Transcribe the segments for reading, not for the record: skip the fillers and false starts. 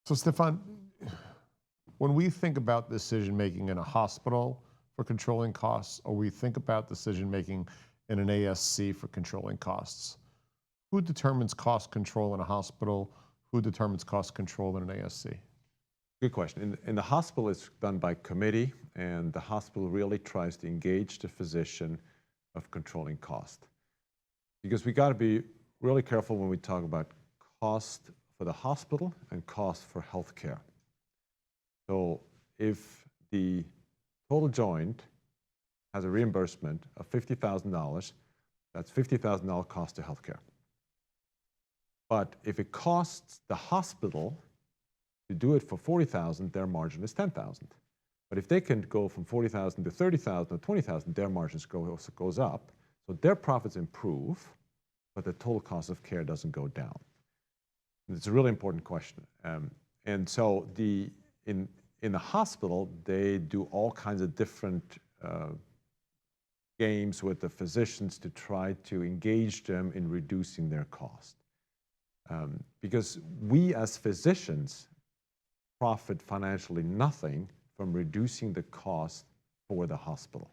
So Stefan, when we think about decision-making in a hospital for controlling costs, or we think about decision-making in an ASC for controlling costs, who determines cost control in a hospital? Who determines cost control in an ASC? Good question. In the hospital, it's done by committee, and the hospital really tries to engage the physician of controlling cost. Because we got to be really careful when we talk about cost for the hospital and cost for healthcare. So if the total joint has a reimbursement of $50,000, that's $50,000 cost to healthcare. But if it costs the hospital to do it for $40,000, their margin is $10,000. But if they can go from $40,000 to $30,000 or $20,000, their margins goes up. So their profits improve, but the total cost of care doesn't go down. And it's a really important question. And so in the hospital, they do all kinds of different games with the physicians to try to engage them in reducing their cost. Because we as physicians profit financially nothing from reducing the cost for the hospital.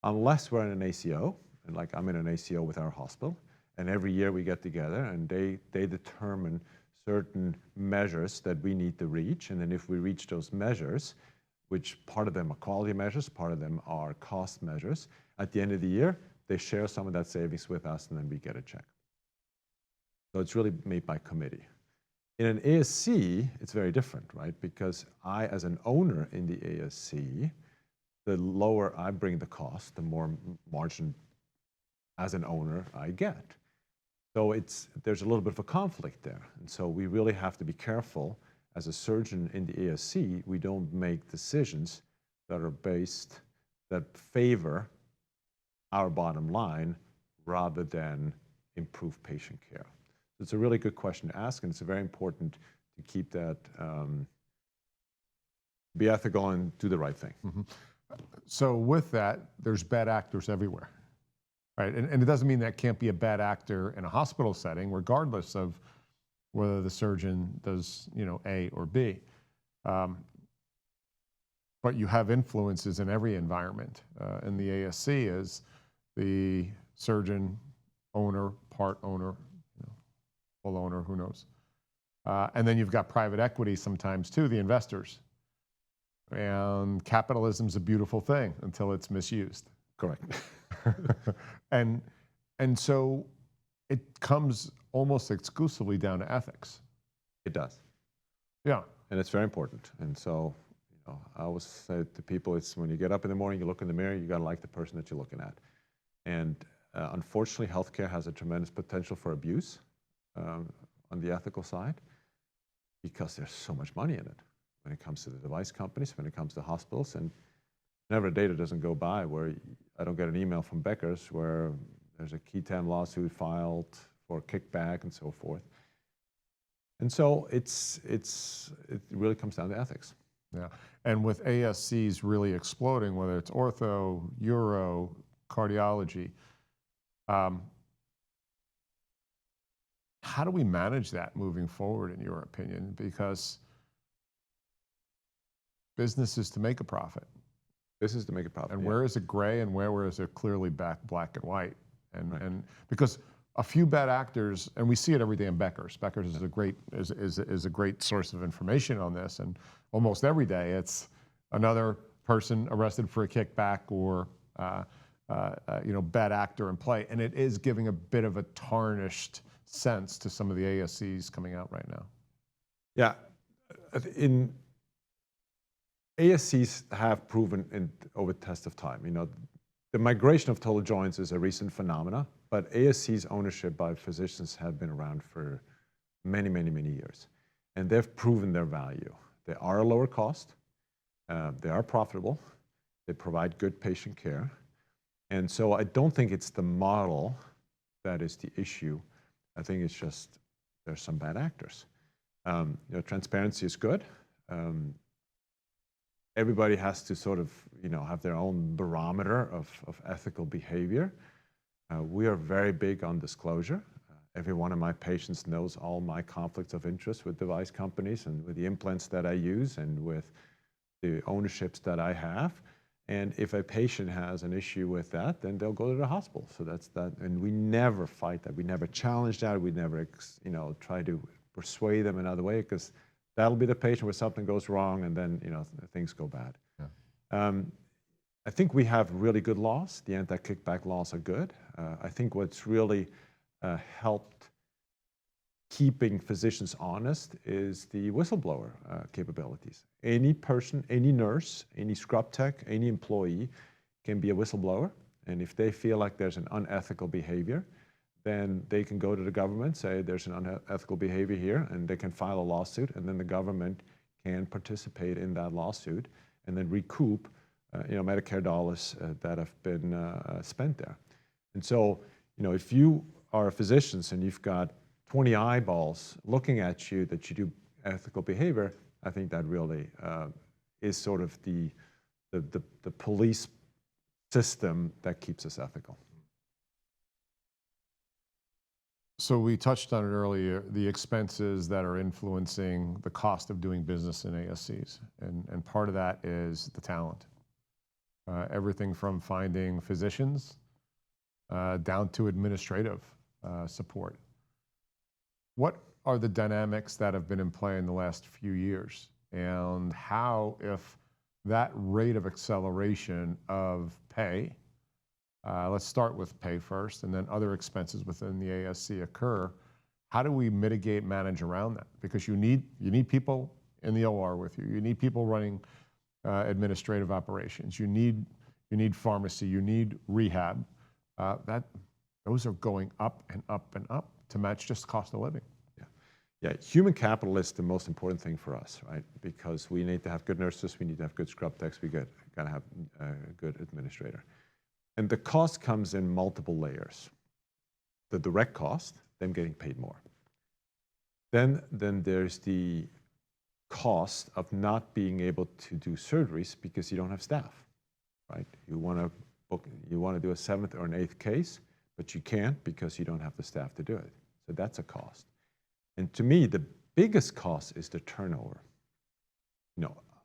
Unless we're in an ACO, and like I'm in an ACO with our hospital, and every year we get together and they determine certain measures that we need to reach, and then if we reach those measures, which part of them are quality measures, part of them are cost measures, at the end of the year, they share some of that savings with us and then we get a check. So it's really made by committee. In an ASC, it's very different, right? Because I, as an owner in the ASC, the lower I bring the cost, the more margin as an owner I get. So there's a little bit of a conflict there. And so we really have to be careful as a surgeon in the ASC, we don't make decisions that favor our bottom line rather than improve patient care. So it's a really good question to ask, and it's very important to keep that, be ethical and do the right thing. Mm-hmm. So with that, there's bad actors everywhere, right? And it doesn't mean that can't be a bad actor in a hospital setting, regardless of whether the surgeon does, A or B. But you have influences in every environment. In the ASC is the surgeon, owner, part owner, full owner, who knows. And then you've got private equity sometimes too, the investors. And capitalism's a beautiful thing until it's misused. Correct. And so it comes almost exclusively down to ethics. It does. Yeah. And it's very important. And so, I always say to people, it's when you get up in the morning, you look in the mirror, you got to like the person that you're looking at. And unfortunately, healthcare has a tremendous potential for abuse on the ethical side because there's so much money in it when it comes to the device companies, when it comes to hospitals. And never a day that doesn't go by where I don't get an email from Becker's where there's a key 10 lawsuit filed for kickback and so forth. And so it really comes down to ethics. Yeah, and with ASCs really exploding, whether it's ortho, uro, cardiology, how do we manage that moving forward, in your opinion? Because business is to make a profit. This is to make a profit. And where is it gray and where is it clearly black and white? And because a few bad actors, and we see it every day in Becker's. Becker's is a great source of information on this, and almost every day it's another person arrested for a kickback or bad actor in play, and it is giving a bit of a tarnished sense to some of the ASCs coming out right now. Yeah, in ASCs have proven over the test of time. The migration of total joints is a recent phenomena, but ASC's ownership by physicians have been around for many, many, many years. And they've proven their value. They are a lower cost, they are profitable, they provide good patient care. And so I don't think it's the model that is the issue. I think it's just there's some bad actors. Transparency is good. Everybody has to sort of, have their own barometer of ethical behavior. We are very big on disclosure. every one of my patients knows all my conflicts of interest with device companies and with the implants that I use and with the ownerships that I have. And if a patient has an issue with that, then they'll go to the hospital. So that's that. And we never fight that. We never challenge that. We never, try to persuade them another way, because that'll be the patient where something goes wrong and then, things go bad. Yeah. I think we have really good laws. The anti-kickback laws are good. I think what's really helped keeping physicians honest is the whistleblower capabilities. Any person, any nurse, any scrub tech, any employee can be a whistleblower. And if they feel like there's an unethical behavior, then they can go to the government, say there's an unethical behavior here, and they can file a lawsuit, and then the government can participate in that lawsuit and then recoup Medicare dollars that have been spent there. And so, if you are a physician and you've got 20 eyeballs looking at you that you do ethical behavior, I think that really is sort of the police system that keeps us ethical. So we touched on it earlier, the expenses that are influencing the cost of doing business in ASCs. And part of that is the talent. Everything from finding physicians down to administrative support. What are the dynamics that have been in play in the last few years? And how, if that rate of acceleration of pay, let's start with pay first, and then other expenses within the ASC occur, how do we mitigate, manage around that? Because you need people in the OR with you. You need people running administrative operations. You need pharmacy. You need rehab. Those are going up and up and up to match just cost of living. Yeah, human capital is the most important thing for us, right? Because we need to have good nurses, we need to have good scrub techs, we got to have a good administrator. And the cost comes in multiple layers. The direct cost, them getting paid more. Then there's the cost of not being able to do surgeries because you don't have staff, right? You want to do a 7th or an 8th case, but you can't because you don't have the staff to do it. So that's a cost. And to me, the biggest cost is the turnover.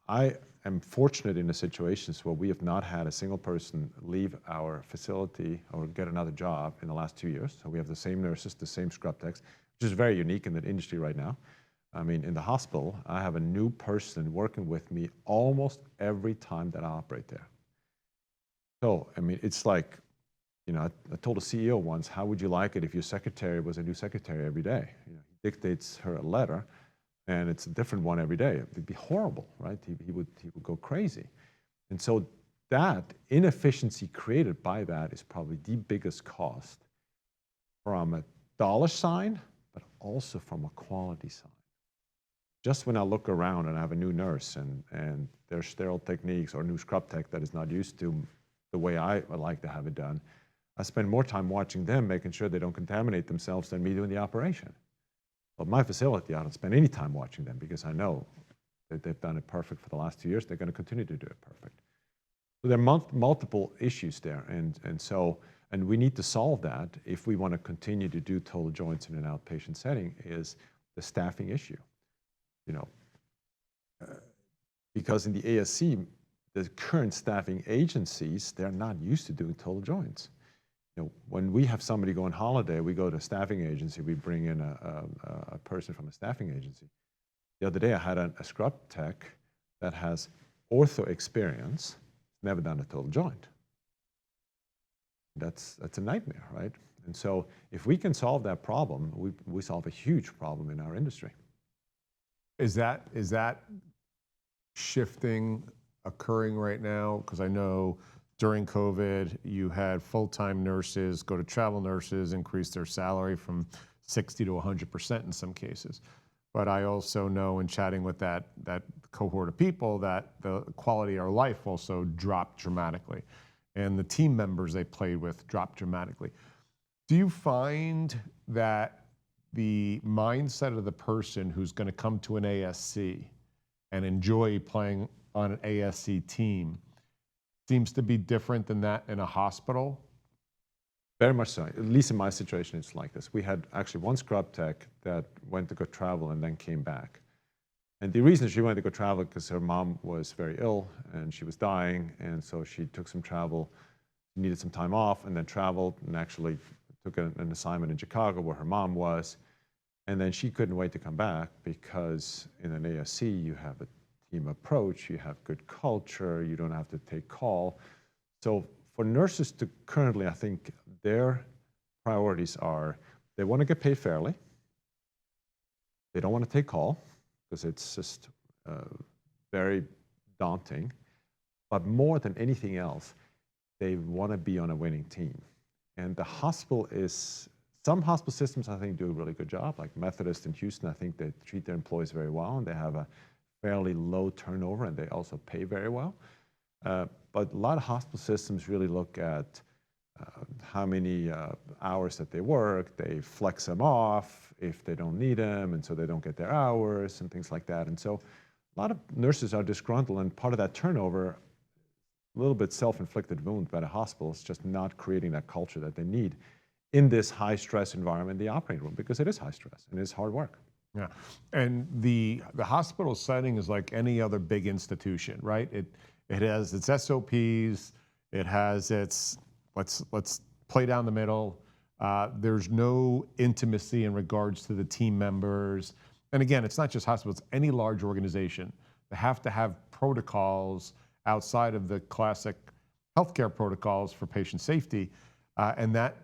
I am fortunate in the situations where we have not had a single person leave our facility or get another job in the last 2 years. So we have the same nurses, the same scrub techs, which is very unique in the industry right now. I mean, in the hospital, I have a new person working with me almost every time that I operate there. So, I mean, it's like, I told a CEO once, how would you like it if your secretary was a new secretary every day? He dictates her a letter, and it's a different one every day. It'd be horrible, right? He would go crazy. And so that inefficiency created by that is probably the biggest cost from a dollar sign, but also from a quality sign. Just when I look around and I have a new nurse and there's sterile techniques or a new scrub tech that is not used to the way I would like to have it done, I spend more time watching them, making sure they don't contaminate themselves, than me doing the operation. But my facility, I don't spend any time watching them because I know that they've done it perfect for the last 2 years. They're going to continue to do it perfect. So there are multiple issues there. And we need to solve that if we want to continue to do total joints in an outpatient setting, is the staffing issue. Because in the ASC, the current staffing agencies, they're not used to doing total joints. When we have somebody go on holiday, we go to a staffing agency, we bring in a person from a staffing agency. The other day I had a scrub tech that has ortho experience, never done a total joint. That's a nightmare, right? And so if we can solve that problem, we solve a huge problem in our industry. Is that shifting occurring right now? Because I know during COVID, you had full-time nurses go to travel nurses, increase their salary from 60 to 100% in some cases. But I also know, in chatting with that cohort of people, that the quality of life also dropped dramatically. And the team members they played with dropped dramatically. Do you find that the mindset of the person who's going to come to an ASC and enjoy playing on an ASC team seems to be different than that in a hospital? Very much so. At least in my situation, it's like this. We had actually one scrub tech that went to go travel and then came back. And the reason she went to go travel because her mom was very ill and she was dying, and so she took some travel, needed some time off, and then traveled and actually took an assignment in Chicago where her mom was. And then she couldn't wait to come back because in an ASC, you have a team approach, you have good culture, you don't have to take call. So for nurses to currently, I think their priorities are, they want to get paid fairly, they don't want to take call, because it's just very daunting. But more than anything else, they want to be on a winning team. And the hospital is, some hospital systems I think do a really good job, like Methodist in Houston, I think they treat their employees very well and they have a fairly low turnover and they also pay very well. But a lot of hospital systems really look at how many hours that they work, they flex them off if they don't need them, and so they don't get their hours and things like that. And so a lot of nurses are disgruntled, and part of that turnover, a little bit self-inflicted wound by the hospitals, just not creating that culture that they need in this high-stress environment, the operating room, because it is high stress and it is hard work. Yeah, and the hospital setting is like any other big institution, right? It has its SOPs, it has its let's play down the middle. There's no intimacy in regards to the team members. And again, it's not just hospitals, any large organization. They have to have protocols outside of the classic healthcare protocols for patient safety. And that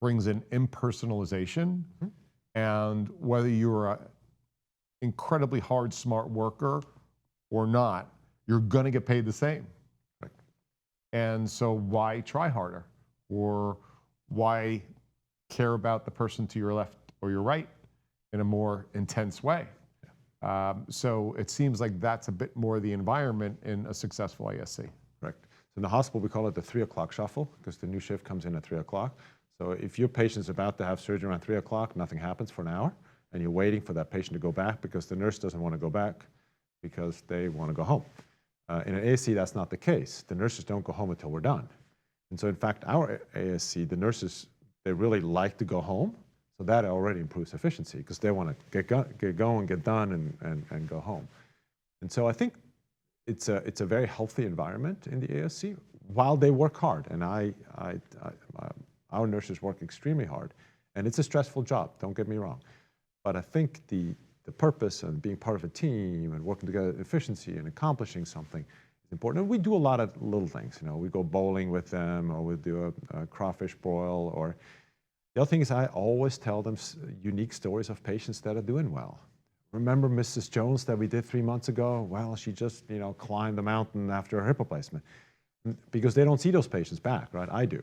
brings in impersonalization. Mm-hmm. And whether you're an incredibly hard, smart worker or not, you're going to get paid the same. Right. And so why try harder? Or why care about the person to your left or your right in a more intense way? Yeah. So it seems like that's a bit more the environment in a successful ASC. Right. So in the hospital, we call it the 3 o'clock shuffle because the new shift comes in at 3 o'clock. So if your patient's about to have surgery around 3 o'clock, nothing happens for an hour, and you're waiting for that patient to go back because the nurse doesn't want to go back because they want to go home. In an ASC, that's not the case. The nurses don't go home until we're done. And so in fact, our ASC, the nurses, they really like to go home. So that already improves efficiency because they want to get going, get done, and go home. And so I think it's a very healthy environment in the ASC while they work hard. And our nurses work extremely hard, and it's a stressful job, don't get me wrong. But I think the purpose and being part of a team and working together, efficiency and accomplishing something is important. And we do a lot of little things. You know, we go bowling with them, or we do a crawfish broil. Or the other thing is I always tell them unique stories of patients that are doing well. Remember Mrs. Jones that we did 3 months ago? Well, she just, climbed the mountain after her hip replacement. Because they don't see those patients back, right? I do.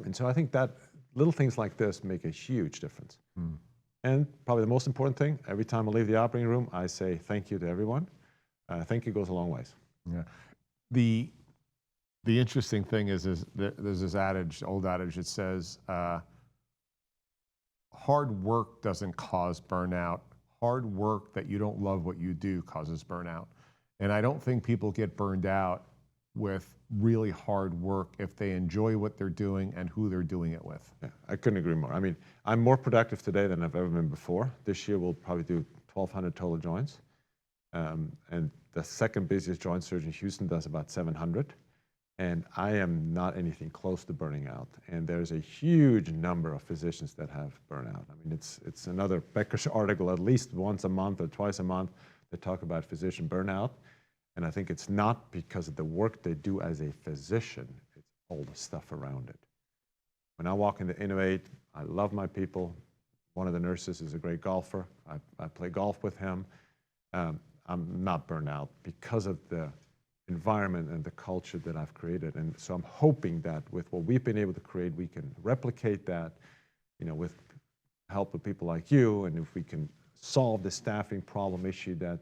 And so I think that little things like this make a huge difference. Mm. And probably the most important thing, every time I leave the operating room, I say thank you to everyone. Thank you goes a long ways. Yeah. The interesting thing is there's this adage, old adage that says, hard work doesn't cause burnout. Hard work that you don't love what you do causes burnout. And I don't think people get burned out with really hard work if they enjoy what they're doing and who they're doing it with. Yeah, I couldn't agree more. I mean, I'm more productive today than I've ever been before. This year we'll probably do 1,200 total joints. And the second busiest joint surgeon in Houston does about 700. And I am not anything close to burning out. And there's a huge number of physicians that have burnout. I mean, it's another Becker's article at least once a month or twice a month that talk about physician burnout. And I think it's not because of the work they do as a physician, it's all the stuff around it. When I walk into Innovate, I love my people. One of the nurses is a great golfer. I play golf with him. I'm not burned out because of the environment and the culture that I've created. And so I'm hoping that with what we've been able to create, we can replicate that, with help of people like you, and if we can solve the staffing problem issue that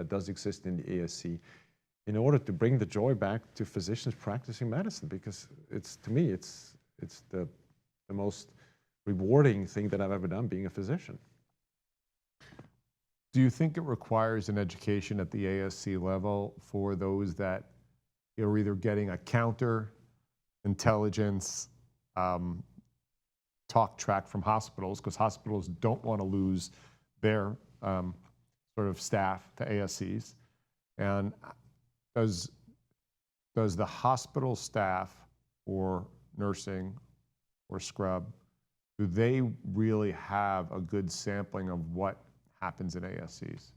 does exist in the ASC, in order to bring the joy back to physicians practicing medicine, because to me, it's the most rewarding thing that I've ever done, being a physician. Do you think it requires an education at the ASC level for those that are either getting a counter intelligence talk track from hospitals, because hospitals don't want to lose their sort of staff to ASCs. And does the hospital staff or nursing or scrub, do they really have a good sampling of what happens in ASCs?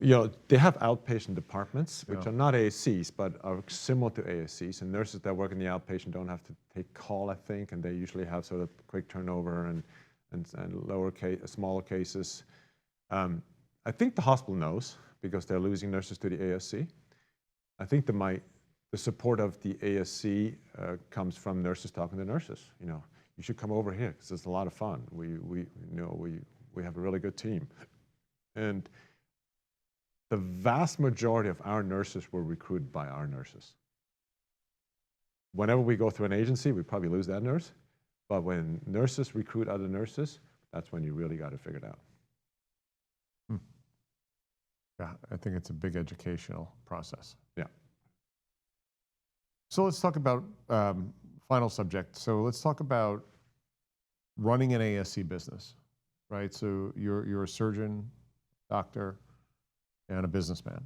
They have outpatient departments, which Yeah. are not ASCs, but are similar to ASCs. And nurses that work in the outpatient don't have to take call, I think, and they usually have sort of quick turnover and smaller cases. I think the hospital knows because they're losing nurses to the ASC. I think the support of the ASC comes from nurses talking to nurses. You should come over here because it's a lot of fun. We have a really good team, and the vast majority of our nurses were recruited by our nurses. Whenever we go through an agency, we probably lose that nurse. But when nurses recruit other nurses, that's when you really got to figure it out. Yeah, I think it's a big educational process. Yeah. So let's talk about final subject. So let's talk about running an ASC business, right? So you're a surgeon, doctor, and a businessman.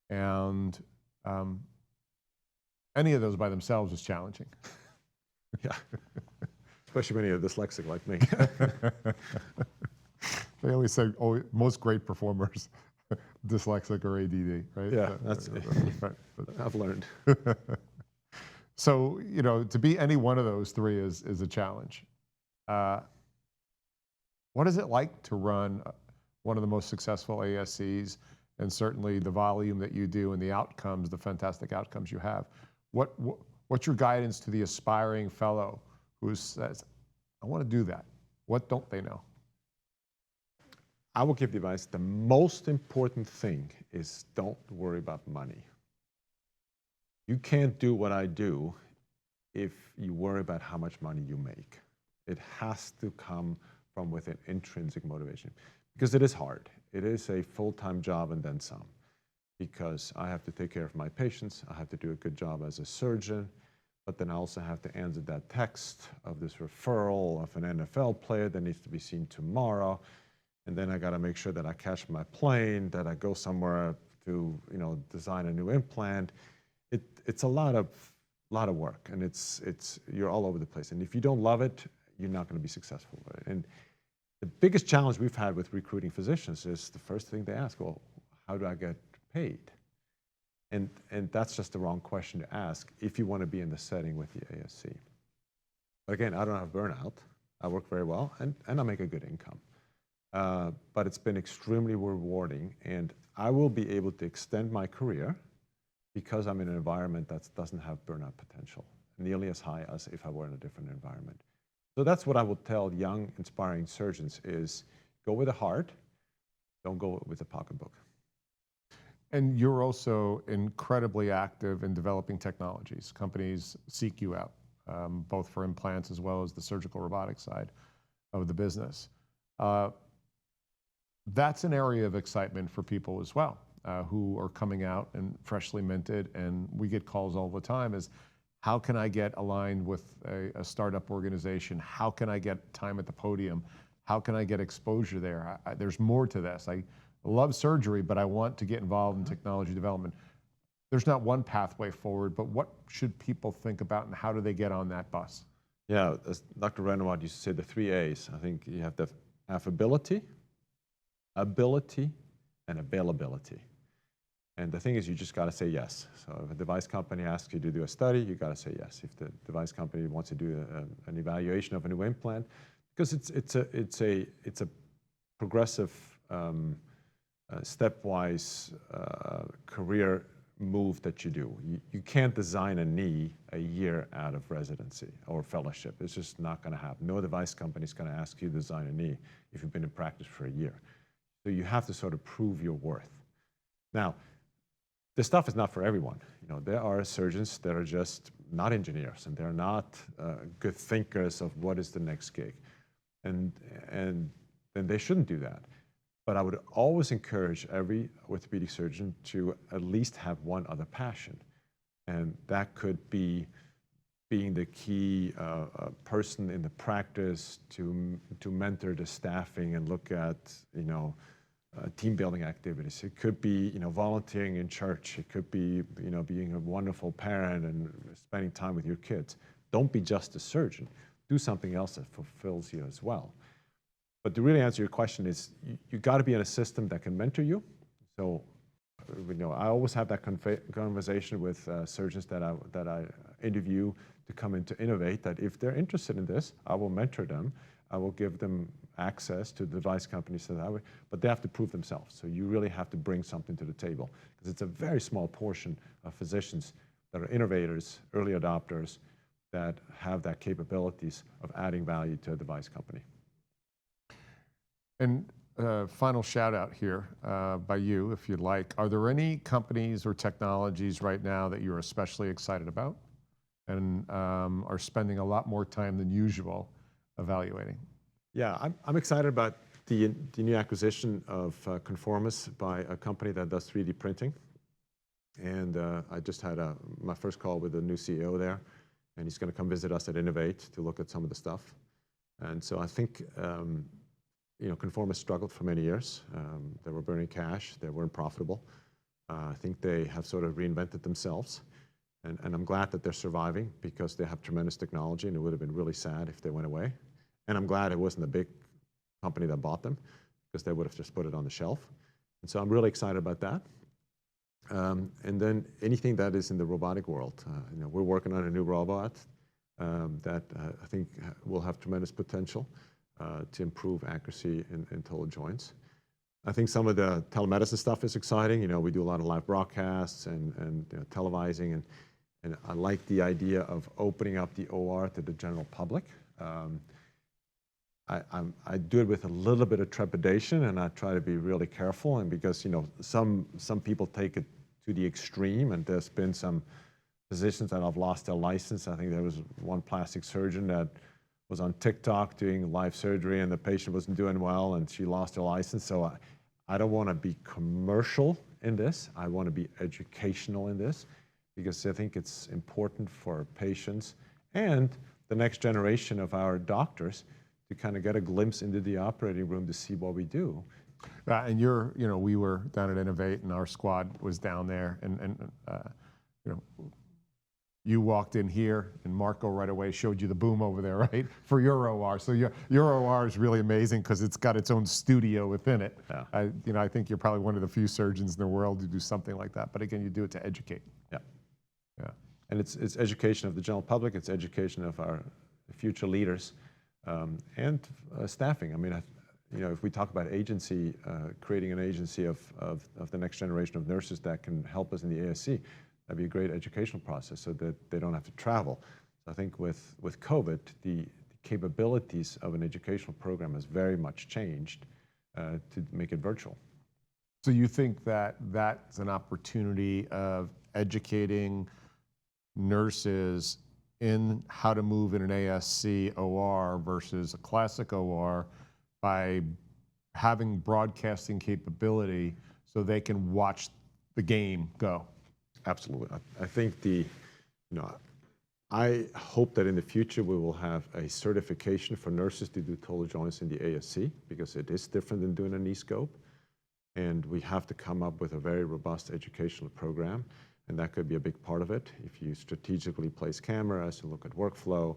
And any of those by themselves is challenging. Yeah. Especially when you're dyslexic like me. They always say, oh, most great performers, dyslexic or ADD, right? Yeah, that's right. I've learned. So, to be any one of those three is a challenge. What is it like to run one of the most successful ASCs, and certainly the volume that you do and the outcomes, the fantastic outcomes you have? What's your guidance to the aspiring fellow who says, I want to do that? What don't they know? I will give the advice, the most important thing is don't worry about money. You can't do what I do if you worry about how much money you make. It has to come from within intrinsic motivation, because it is hard. It is a full-time job and then some, because I have to take care of my patients. I have to do a good job as a surgeon, but then I also have to answer that text of this referral of an NFL player that needs to be seen tomorrow. And then I got to make sure that I catch my plane, that I go somewhere to, design a new implant. It's a lot of work, and you're all over the place. And if you don't love it, you're not going to be successful with it. And the biggest challenge we've had with recruiting physicians is the first thing they ask, well, how do I get paid? And that's just the wrong question to ask if you want to be in the setting with the ASC. But again, I don't have burnout. I work very well, and I make a good income. But it's been extremely rewarding, and I will be able to extend my career because I'm in an environment that doesn't have burnout potential, nearly as high as if I were in a different environment. So that's what I would tell young, inspiring surgeons is go with the heart, don't go with the pocketbook. And you're also incredibly active in developing technologies. Companies seek you out, both for implants as well as the surgical robotics side of the business. That's an area of excitement for people as well, who are coming out and freshly minted, and we get calls all the time is, how can I get aligned with a startup organization? How can I get time at the podium? How can I get exposure there? There's more to this. I love surgery, but I want to get involved in technology development. There's not one pathway forward, but what should people think about, and how do they get on that bus? Yeah, as Dr. Renowat used to say, the 3 A's. I think you have to have ability, and availability. And the thing is, you just got to say yes. So if a device company asks you to do a study, you got to say yes. If the device company wants to do an evaluation of a new implant, because it's a progressive, stepwise career move that you do. You can't design a knee a year out of residency or fellowship. It's just not going to happen. No device company is going to ask you to design a knee if you've been in practice for a year. So you have to sort of prove your worth. Now, this stuff is not for everyone. There are surgeons that are just not engineers, and they're not good thinkers of what is the next gig, and they shouldn't do that. But I would always encourage every orthopedic surgeon to at least have one other passion, and that could be being the key person in the practice to mentor the staffing and look at, team building activities. It could be, volunteering in church. It could be, being a wonderful parent and spending time with your kids. Don't be just a surgeon. Do something else that fulfills you as well. But to really answer your question is, you got to be in a system that can mentor you. So, I always have that conversation with surgeons that I interview to come in to innovate, that if they're interested in this, I will mentor them. I will give them access to the device companies that but they have to prove themselves. So you really have to bring something to the table, because it's a very small portion of physicians that are innovators, early adopters, that have that capabilities of adding value to a device company. And final shout out here by you, if you'd like. Are there any companies or technologies right now that you're especially excited about and are spending a lot more time than usual evaluating? Yeah, I'm excited about the new acquisition of Conformis by a company that does 3D printing. And I just had my first call with the new CEO there, and he's going to come visit us at Innovate to look at some of the stuff. And so I think, Conformis struggled for many years. They were burning cash. They weren't profitable. I think they have sort of reinvented themselves. And I'm glad that they're surviving, because they have tremendous technology, and it would have been really sad if they went away. And I'm glad it wasn't a big company that bought them, because they would have just put it on the shelf. And so I'm really excited about that. And then anything that is in the robotic world. We're working on a new robot that I think will have tremendous potential to improve accuracy in total joints. I think some of the telemedicine stuff is exciting. We do a lot of live broadcasts and televising, and I like the idea of opening up the OR to the general public. I do it with a little bit of trepidation, and I try to be really careful. And because some people take it to the extreme, and there's been some physicians that have lost their license. I think there was one plastic surgeon that was on TikTok doing live surgery, and the patient wasn't doing well, and she lost her license. So I don't want to be commercial in this. I want to be educational in this, because I think it's important for patients and the next generation of our doctors to kind of get a glimpse into the operating room to see what we do. And we were down at Innovate, and our squad was down there, and you walked in here, and Marco right away showed you the boom over there, right, for your OR. So your OR is really amazing, because it's got its own studio within it. Yeah. I think you're probably one of the few surgeons in the world who do something like that. But again, you do it to educate. Yeah. Yeah. And it's education of the general public. It's education of our future leaders, and staffing. I mean, if we talk about agency, creating an agency of the next generation of nurses that can help us in the ASC, that'd be a great educational process, so that they don't have to travel. So I think with COVID, the capabilities of an educational program has very much changed to make it virtual. So you think that that's an opportunity of educating nurses in how to move in an ASC OR versus a classic OR by having broadcasting capability so they can watch the game go? Absolutely. I think I hope that in the future we will have a certification for nurses to do total joints in the ASC, because it is different than doing a knee scope. And we have to come up with a very robust educational program, and that could be a big part of it. If you strategically place cameras and look at workflow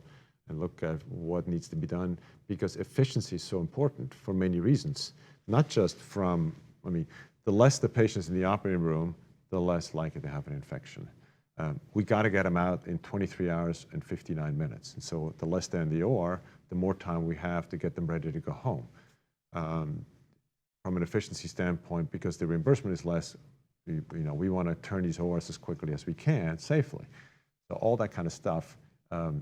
and look at what needs to be done, because efficiency is so important for many reasons, not just the less the patients in the operating room, the less likely to have an infection. We got to get them out in 23 hours and 59 minutes. And so the less they're in the OR, the more time we have to get them ready to go home. From an efficiency standpoint, because the reimbursement is less, we want to turn these ORs as quickly as we can safely. So all that kind of stuff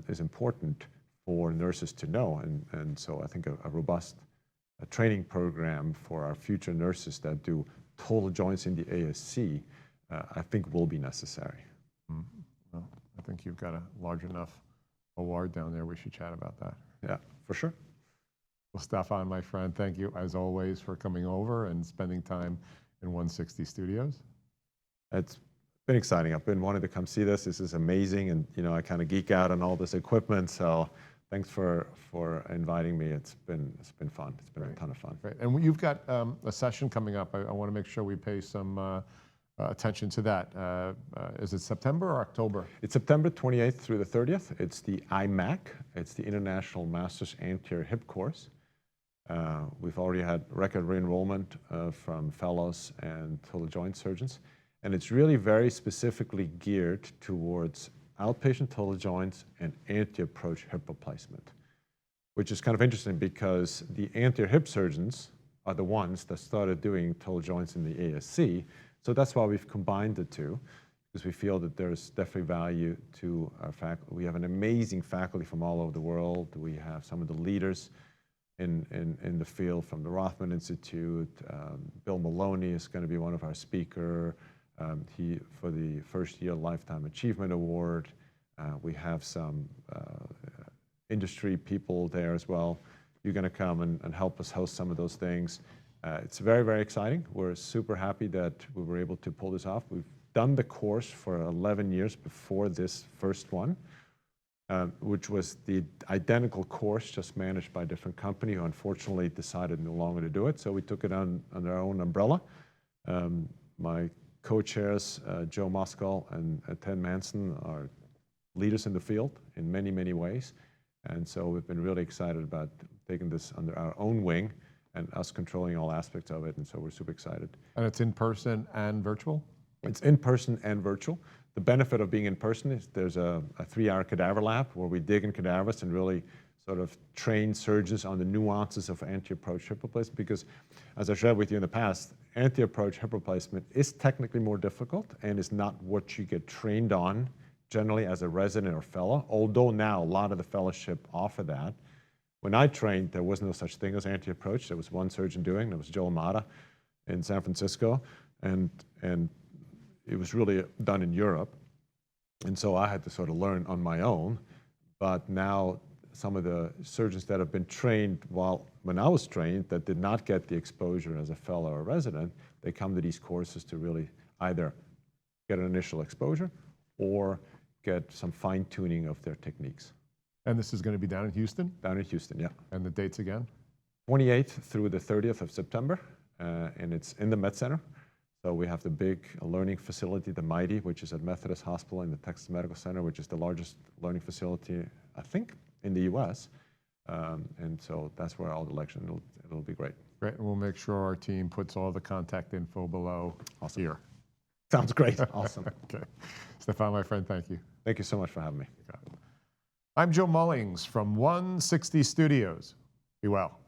is important for nurses to know. And so I think a robust training program for our future nurses that do total joints in the ASC, I think will be necessary. Well, I think you've got a large enough OR down there. We should chat about that. Yeah, for sure. Well, Stefan, my friend, thank you as always for coming over and spending time in 160 Studios. It's Been exciting. I've been wanting to come see this. This is amazing, and I kind of geek out on all this equipment. So thanks for inviting me. It's been fun. It's been a ton of fun. Great. And you've got a session coming up. I want to make sure we pay some attention to that. Is it September or October? It's September 28th through the 30th. It's the IMAC. It's the International Masters Anterior Hip Course. We've already had record re-enrollment from fellows and total joint surgeons. And it's really very specifically geared towards outpatient total joints and anterior approach hip replacement, which is kind of interesting because the anterior hip surgeons are the ones that started doing total joints in the ASC. So that's why we've combined the two, because we feel that there's definitely value to our faculty. We have an amazing faculty from all over the world. We have some of the leaders in the field from the Rothman Institute. Bill Maloney is going to be one of our speakers. He, for the first year Lifetime Achievement Award. We have some industry people there as well. You're going to come and help us host some of those things. It's very, very exciting. We're super happy that we were able to pull this off. We've done the course for 11 years before this first one, which was the identical course, just managed by a different company who unfortunately decided no longer to do it. So we took it under our own umbrella. My co-chairs, Joe Moskal and Ted Manson, are leaders in the field in many, many ways. And so we've been really excited about taking this under our own wing and us controlling all aspects of it. And so we're super excited. And it's in person and virtual? It's in person and virtual. The benefit of being in person is there's a 3-hour cadaver lab where we dig in cadavers and really sort of train surgeons on the nuances of anterior approach hip replacement, because as I shared with you in the past, anterior approach hip replacement is technically more difficult and is not what you get trained on generally as a resident or fellow, although now a lot of the fellowship offer that. When I trained, there was no such thing as anterior approach. There was one surgeon doing, that was Joe Amata in San Francisco, and it was really done in Europe. And so I had to sort of learn on my own. But now some of the surgeons that have been trained when I was trained that did not get the exposure as a fellow or resident, they come to these courses to really either get an initial exposure or get some fine-tuning of their techniques. And this is going to be down in Houston? Down in Houston, yeah. And the dates again? 28th through the 30th of September, and it's in the Med Center. So we have the big learning facility, the Mighty, which is at Methodist Hospital in the Texas Medical Center, which is the largest learning facility, I think, in the U.S. And so that's where all the lecture, it'll be great. Great, and we'll make sure our team puts all the contact info below here. Sounds great. Awesome. Okay. Stefan, my friend, thank you. Thank you so much for having me. I'm Joe Mullings from 160 Studios. Be well.